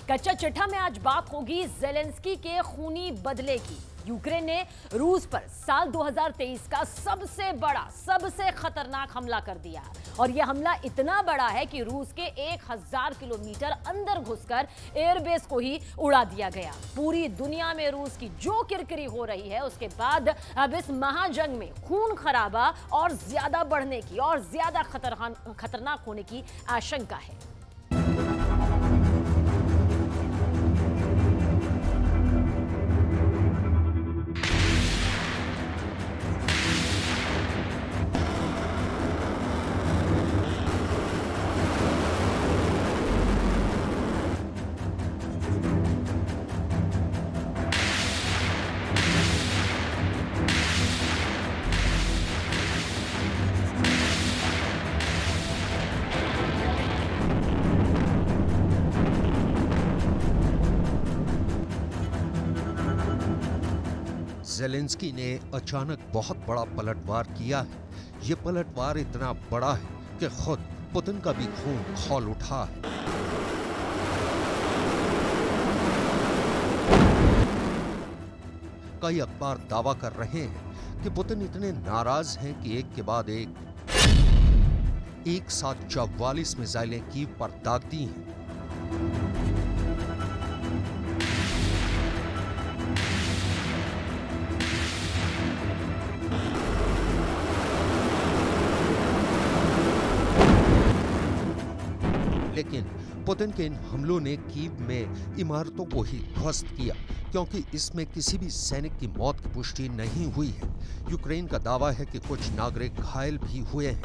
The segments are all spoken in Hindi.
कच्चा चिट्ठा में आज बात होगी ज़ेलेंस्की के खूनी बदले की। यूक्रेन ने रूस पर साल 2023 का सबसे बड़ा, सबसे खतरनाक हमला कर दिया और यह हमला इतना बड़ा है कि रूस के 1000 किलोमीटर अंदर घुसकर एयरबेस को ही उड़ा दिया गया। पूरी दुनिया में रूस की जो किरकिरी हो रही है, उसके बाद अब इस महाजंग में खून खराबा और ज्यादा बढ़ने की और ज्यादा खतरनाक होने की आशंका है। ज़ेलेंस्की ने अचानक बहुत बड़ा पलटवार किया है। ये पलटवार इतना बड़ा है कि खुद पुतिन का भी खून खौल उठा है। कई अखबार दावा कर रहे हैं कि पुतिन इतने नाराज हैं कि एक के बाद एक साथ 44 मिसाइलें कीव पर दाग दी हैं। लेकिन पुतिन के इन हमलों ने कीव में इमारतों को ही ध्वस्त किया, क्योंकि इसमें किसी भी सैनिक की मौत की पुष्टि नहीं हुई है। यूक्रेन का दावा है कि कुछ नागरिक घायल भी हुए हैं।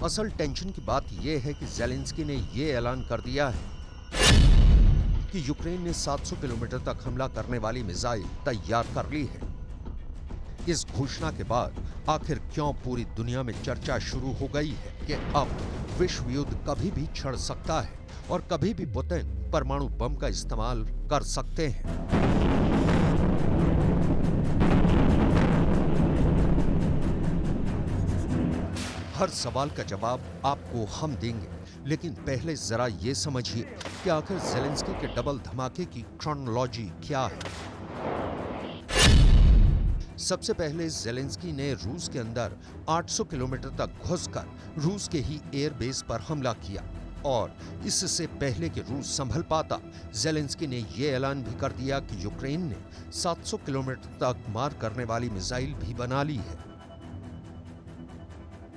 असल टेंशन की बात यह है कि ज़ेलेंस्की ने यह ऐलान कर दिया है कि यूक्रेन ने 700 किलोमीटर तक हमला करने वाली मिसाइल तैयार कर ली है। इस घोषणा के बाद आखिर क्यों पूरी दुनिया में चर्चा शुरू हो गई है कि अब विश्व युद्ध कभी भी छिड़ सकता है और कभी भी पुतिन परमाणु बम का इस्तेमाल कर सकते हैं। हर सवाल का जवाब आपको हम देंगे, लेकिन पहले जरा ये समझिए कि आखिर ज़ेलेंस्की के डबल धमाके की क्रोनोलॉजी क्या है। सबसे पहले ज़ेलेंस्की ने रूस के अंदर 800 किलोमीटर तक घुसकर रूस के ही एयरबेस पर हमला किया और इससे पहले कि रूस संभल पाता, ज़ेलेंस्की ने यह ऐलान भी कर दिया कि यूक्रेन ने 700 किलोमीटर तक मार करने वाली मिसाइल भी बना ली है।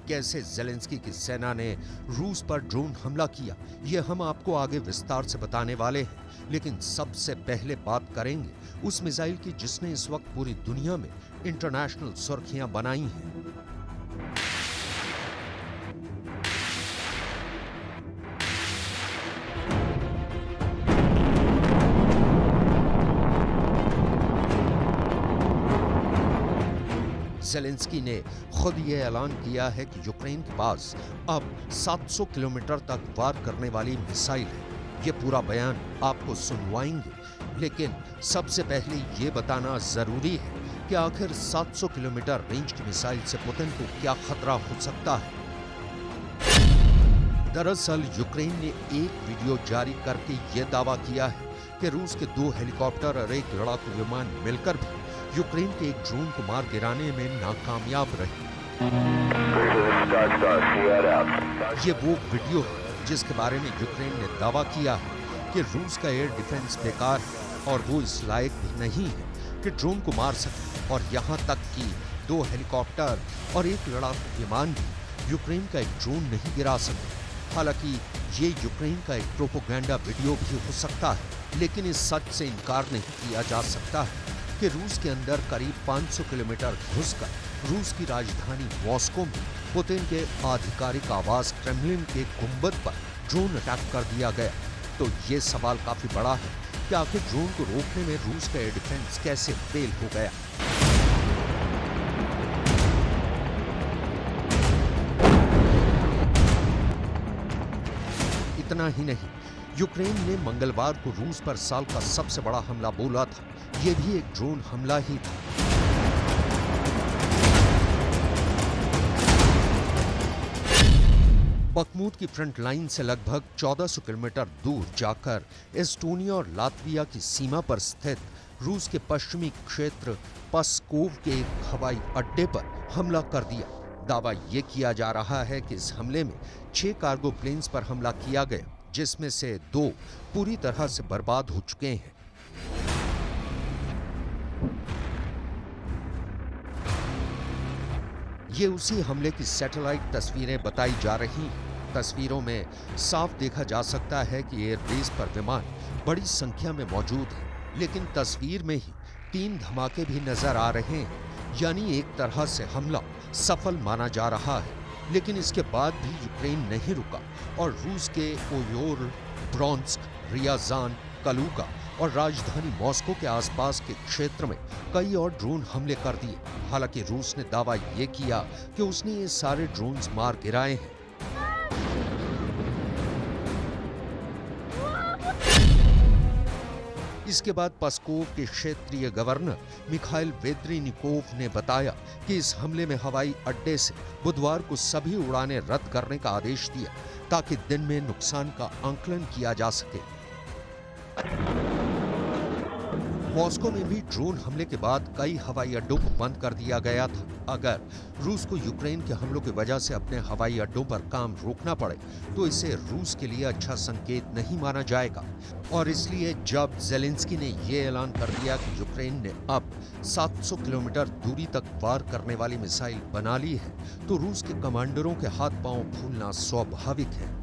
कैसे ज़ेलेंस्की की सेना ने रूस पर ड्रोन हमला किया, यह हम आपको आगे विस्तार से बताने वाले हैं, लेकिन सबसे पहले बात करेंगे उस मिसाइल की जिसने इस वक्त पूरी दुनिया में इंटरनेशनल सुर्खियां बनाई हैं। ज़ेलेंस्की ने खुद ये ऐलान किया है कि यूक्रेन के पास अब 700 किलोमीटर तक वार करने वाली मिसाइल है। ये पूरा बयान आपको सुनवाएंगे, लेकिन सबसे पहले ये बताना जरूरी है कि आखिर 700 किलोमीटर रेंज की मिसाइल से पुतिन को क्या खतरा हो सकता है। दरअसल यूक्रेन ने एक वीडियो जारी करके ये दावा किया है कि रूस के 2 हेलीकॉप्टर और 1 लड़ाकू विमान मिलकर भी यूक्रेन के एक ड्रोन को मार गिराने में नाकामयाब रहे। ये वो वीडियो है जिसके बारे में यूक्रेन ने दावा किया है कि रूस का एयर डिफेंस बेकार है और वो इस लायक भी नहीं है कि ड्रोन को मार सके, और यहाँ तक कि 2 हेलीकॉप्टर और 1 लड़ाकू विमान भी यूक्रेन का एक ड्रोन नहीं गिरा सके। हालांकि ये यूक्रेन का एक प्रोपोगेंडा वीडियो भी हो सकता है, लेकिन इस सच से इनकार नहीं किया जा सकता है कि रूस के अंदर करीब 500 किलोमीटर घुसकर रूस की राजधानी मॉस्को में पुतिन के आधिकारिक आवास क्रेमलिन के गुंबद पर ड्रोन अटैक कर दिया गया। तो ये सवाल काफी बड़ा है कि आखिर ड्रोन को रोकने में रूस का एयर डिफेंस कैसे फेल हो गया। इतना ही नहीं, यूक्रेन ने मंगलवार को रूस पर साल का सबसे बड़ा हमला बोला था। यह भी एक ड्रोन हमला ही था। बखमूत की फ्रंट लाइन से लगभग 1400 किलोमीटर दूर जाकर एस्टोनिया और लातविया की सीमा पर स्थित रूस के पश्चिमी क्षेत्र पस्कोव के एक हवाई अड्डे पर हमला कर दिया। दावा यह किया जा रहा है कि इस हमले में 6 कार्गो प्लेन्स पर हमला किया गया, जिसमें से 2 पूरी तरह से बर्बाद हो चुके हैं। ये उसी हमले की सैटेलाइट तस्वीरें बताई जा रही हैं। तस्वीरों में साफ देखा जा सकता है कि एयरबेस पर विमान बड़ी संख्या में मौजूद है, लेकिन तस्वीर में ही 3 धमाके भी नजर आ रहे हैं, यानी एक तरह से हमला सफल माना जा रहा है। लेकिन इसके बाद भी यूक्रेन नहीं रुका और रूस के ओयोर, ब्रॉन्स्क, रियाजान, कलूका और राजधानी मॉस्को के आसपास के क्षेत्र में कई और ड्रोन हमले कर दिए। हालांकि रूस ने दावा यह किया कि उसने ये सारे ड्रोन्स मार गिराए हैं। इसके बाद पस्कोव के क्षेत्रीय गवर्नर मिखाइल वेद्रिनिकोव ने बताया कि इस हमले में हवाई अड्डे से बुधवार को सभी उड़ानें रद्द करने का आदेश दिया ताकि दिन में नुकसान का आंकलन किया जा सके। मॉस्को में भी ड्रोन हमले के बाद कई हवाई अड्डों को बंद कर दिया गया था। अगर रूस को यूक्रेन के हमलों की वजह से अपने हवाई अड्डों पर काम रोकना पड़े तो इसे रूस के लिए अच्छा संकेत नहीं माना जाएगा। और इसलिए जब ज़ेलेंस्की ने यह ऐलान कर दिया कि यूक्रेन ने अब 700 किलोमीटर दूरी तक वार करने वाली मिसाइल बना ली है, तो रूस के कमांडरों के हाथ पांव फूलना स्वाभाविक है।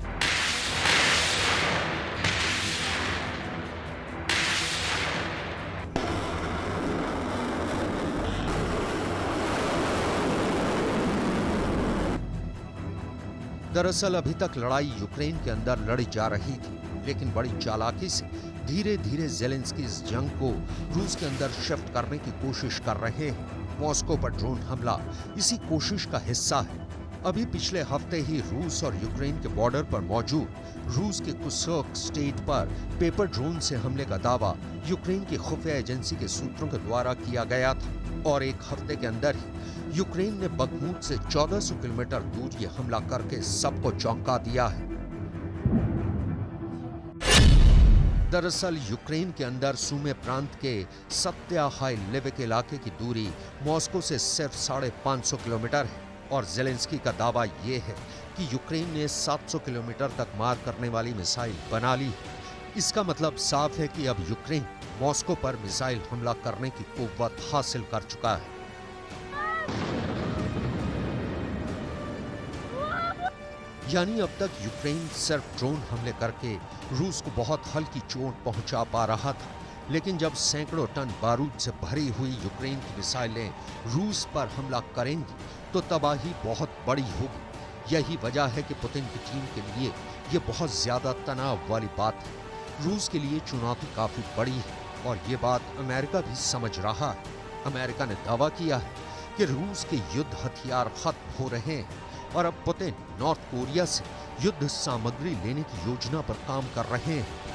दरअसल अभी तक लड़ाई यूक्रेन के अंदर लड़ी जा रही थी, लेकिन बड़ी चालाकी से धीरे धीरे ज़ेलेंस्की इस जंग को रूस के अंदर शिफ्ट करने की कोशिश कर रहे हैं। मॉस्को पर ड्रोन हमला इसी कोशिश का हिस्सा है। अभी पिछले हफ्ते ही रूस और यूक्रेन के बॉर्डर पर मौजूद रूस के कुर्स्क स्टेट पर पेपर ड्रोन से हमले का दावा यूक्रेन की खुफिया एजेंसी के सूत्रों के द्वारा किया गया था और एक हफ्ते के अंदर ही यूक्रेन ने बखमूत से 1400 किलोमीटर दूर ये हमला करके सबको चौंका दिया है। दरअसल यूक्रेन के अंदर सूमे प्रांत के सत्या हाइलेविक इलाके की दूरी मॉस्को से सिर्फ 550 किलोमीटर है और ज़ेलेंस्की का दावा ये है कि यूक्रेन ने 700 किलोमीटर तक मार करने वाली मिसाइल बना ली है। इसका मतलब साफ है कि अब यूक्रेन मॉस्को पर मिसाइल हमला करने की कुव्वत हासिल कर चुका है। यानी अब तक यूक्रेन सिर्फ ड्रोन हमले करके रूस को बहुत हल्की चोट पहुंचा पा रहा था, लेकिन जब सैकड़ों टन बारूद से भरी हुई यूक्रेन की मिसाइलें रूस पर हमला करेंगी तो तबाही बहुत बड़ी होगी। यही वजह है कि पुतिन की टीम के लिए ये बहुत ज्यादा तनाव वाली बात है। रूस के लिए चुनौती काफी बड़ी है और ये बात अमेरिका भी समझ रहा है। अमेरिका ने दावा किया है कि रूस के युद्ध हथियार खत्म हो रहे हैं और अब पुतिन नॉर्थ कोरिया से युद्ध सामग्री लेने की योजना पर काम कर रहे हैं।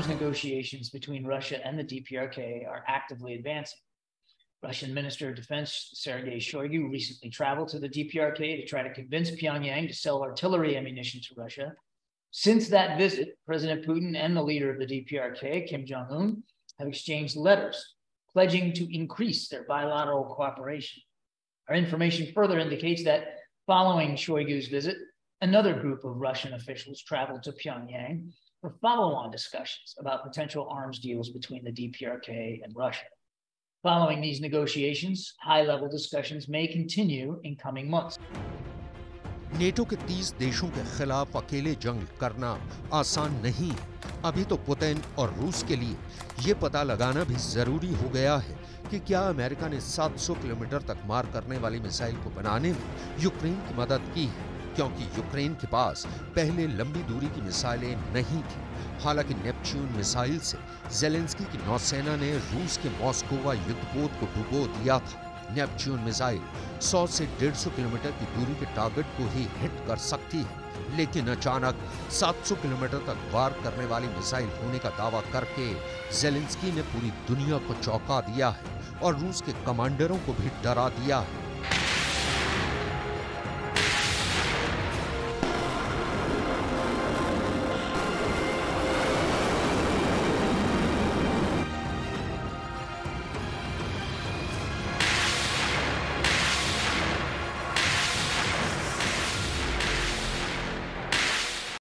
Negotiations between Russia and the DPRK are actively advancing. Russian Minister of Defense Sergei Shoigu recently traveled to the DPRK to try to convince Pyongyang to sell artillery ammunition to Russia. Since that visit, President Putin and the leader of the DPRK, Kim Jong-un, have exchanged letters pledging to increase their bilateral cooperation. Our information further indicates that following Shoigu's visit, another group of Russian officials traveled to Pyongyang for follow-on discussions about potential arms deals between the DPRK and Russia. Following these negotiations, high-level discussions may continue in coming months. NATO के 30 देशों के खिलाफ अकेले जंग करना आसान नहीं है। अभी तो पुतिन और रूस के लिए ये पता लगाना भी जरूरी हो गया है कि क्या अमेरिका ने 700 किलोमीटर तक मार करने वाली मिसाइल को बनाने में यूक्रेन की मदद की है, क्योंकि यूक्रेन के पास पहले लंबी दूरी की मिसाइलें नहीं थी। हालांकि नेपच्यून मिसाइल से ज़ेलेंस्की की नौसेना ने रूस के मॉस्कोवा युद्धपोत को डुबो दिया था नेपच्यून मिसाइल 100 से 150 किलोमीटर की दूरी के टारगेट को ही हिट कर सकती है, लेकिन अचानक 700 किलोमीटर तक वार करने वाली मिसाइल होने का दावा करके ज़ेलेंस्की ने पूरी दुनिया को चौंका दिया है और रूस के कमांडरों को भी डरा दिया है।